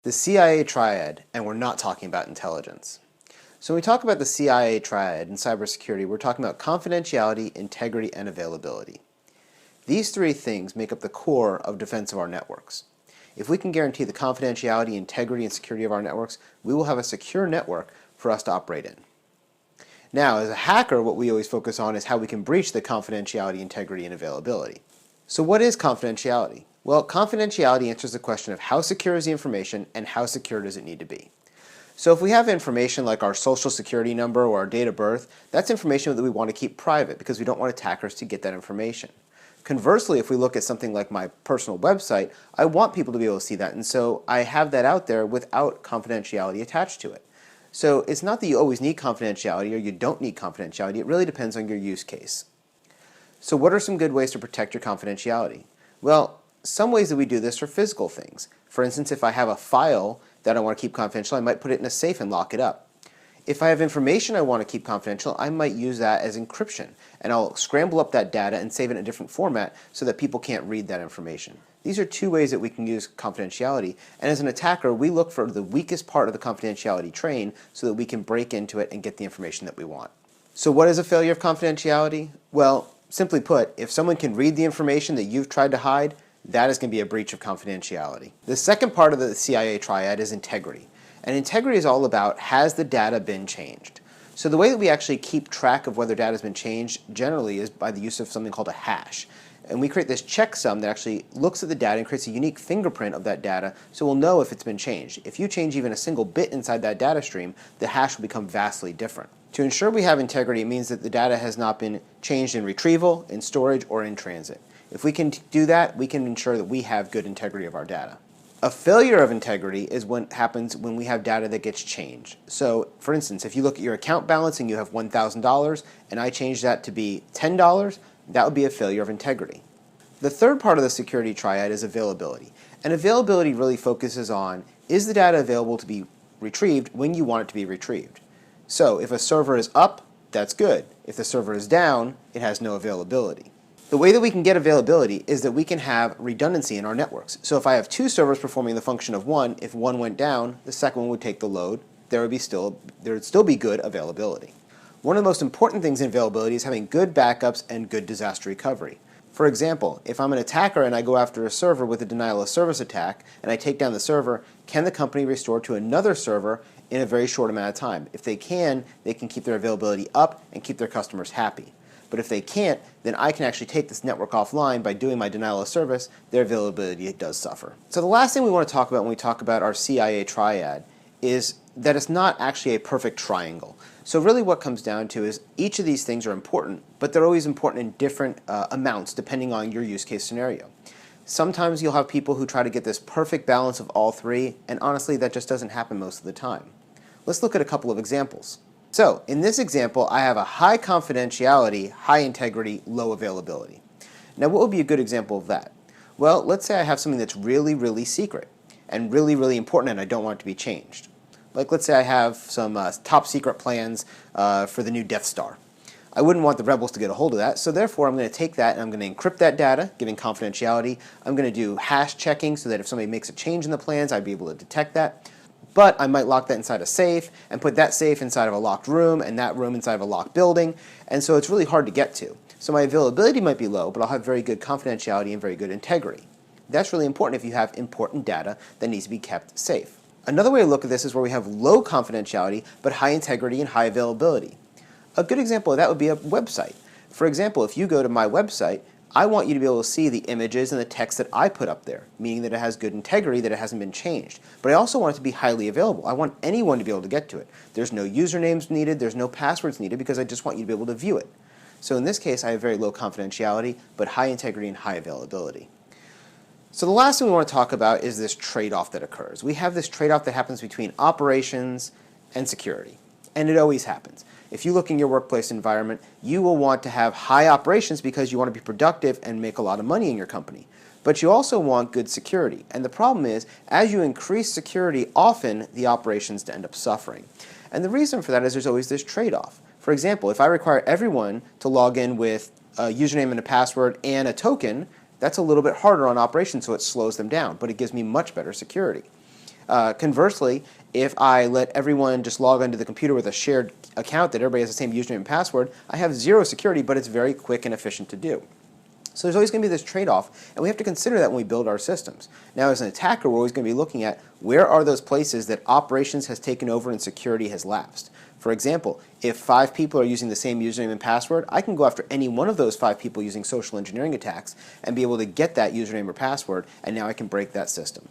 The CIA Triad, and we're not talking about intelligence. So when we talk about the CIA Triad in cybersecurity, we're talking about confidentiality, integrity, and availability. These three things make up the core of defense of our networks. If we can guarantee the confidentiality, integrity, and security of our networks, we will have a secure network for us to operate in. Now, as a hacker, what we always focus on is how we can breach the confidentiality, integrity, and availability. So what is confidentiality? Well, confidentiality answers the question of how secure is the information and how secure does it need to be. So if we have information like our social security number or our date of birth, that's information that we want to keep private because we don't want attackers to get that information. Conversely, if we look at something like my personal website, I want people to be able to see that, and so I have that out there without confidentiality attached to it. So it's not that you always need confidentiality or you don't need confidentiality, it really depends on your use case. So what are some good ways to protect your confidentiality? Well, some ways that we do this are physical things. For instance, if I have a file that I want to keep confidential, I might put it in a safe and lock it up. If I have information I want to keep confidential, I might use that as encryption, and I'll scramble up that data and save it in a different format so that people can't read that information. These are two ways that we can use confidentiality, and as an attacker, we look for the weakest part of the confidentiality train so that we can break into it and get the information that we want. So what is a failure of confidentiality? Well, simply put, if someone can read the information that you've tried to hide, that is going to be a breach of confidentiality. The second part of the CIA Triad is integrity. And integrity is all about, has the data been changed? So the way that we actually keep track of whether data has been changed generally is by the use of something called a hash. And we create this checksum that actually looks at the data and creates a unique fingerprint of that data so we'll know if it's been changed. If you change even a single bit inside that data stream, the hash will become vastly different. To ensure we have integrity, it means that the data has not been changed in retrieval, in storage, or in transit. If we can do that, we can ensure that we have good integrity of our data. A failure of integrity is what happens when we have data that gets changed. So, for instance, if you look at your account balance and you have $1,000 and I change that to be $10, that would be a failure of integrity. The third part of the security triad is availability. And availability really focuses on, is the data available to be retrieved when you want it to be retrieved? So, if a server is up, that's good. If the server is down, it has no availability. The way that we can get availability is that we can have redundancy in our networks. So if I have two servers performing the function of one, if one went down, the second one would take the load. There would still be good availability. One of the most important things in availability is having good backups and good disaster recovery. For example, if I'm an attacker and I go after a server with a denial of service attack and I take down the server, can the company restore to another server in a very short amount of time? If they can keep their availability up and keep their customers happy. But if they can't, then I can actually take this network offline by doing my denial of service. Their availability does suffer. So the last thing we want to talk about when we talk about our CIA Triad is that it's not actually a perfect triangle. So really what comes down to is each of these things are important, but they're always important in different amounts depending on your use case scenario. Sometimes you'll have people who try to get this perfect balance of all three, and honestly that just doesn't happen most of the time. Let's look at a couple of examples. So, in this example, I have a high confidentiality, high integrity, low availability. Now, what would be a good example of that? Well, let's say I have something that's really, really secret and really, really important and I don't want it to be changed. Like, let's say I have some top secret plans for the new Death Star. I wouldn't want the rebels to get a hold of that, so therefore I'm going to take that and I'm going to encrypt that data, giving confidentiality. I'm going to do hash checking so that if somebody makes a change in the plans, I'd be able to detect that. But I might lock that inside a safe and put that safe inside of a locked room and that room inside of a locked building, and so it's really hard to get to. So my availability might be low, but I'll have very good confidentiality and very good integrity. That's really important if you have important data that needs to be kept safe. Another way to look at this is where we have low confidentiality but high integrity and high availability. A good example of that would be a website. For example, if you go to my website, I want you to be able to see the images and the text that I put up there, meaning that it has good integrity, that it hasn't been changed. But I also want it to be highly available. I want anyone to be able to get to it. There's no usernames needed, there's no passwords needed, because I just want you to be able to view it. So in this case, I have very low confidentiality, but high integrity and high availability. So the last thing we want to talk about is this trade-off that occurs. We have this trade-off that happens between operations and security, and it always happens. If you look in your workplace environment, you will want to have high operations because you want to be productive and make a lot of money in your company. But you also want good security. And the problem is, as you increase security, often the operations end up suffering. And the reason for that is there's always this trade-off. For example, if I require everyone to log in with a username and a password and a token, that's a little bit harder on operations, so it slows them down, but it gives me much better security. Conversely, if I let everyone just log onto the computer with a shared account that everybody has the same username and password, I have zero security, but it's very quick and efficient to do. So there's always going to be this trade-off, and we have to consider that when we build our systems. Now, as an attacker, we're always going to be looking at where are those places that operations has taken over and security has lapsed. For example, if 5 people are using the same username and password, I can go after any one of those 5 people using social engineering attacks and be able to get that username or password, and now I can break that system.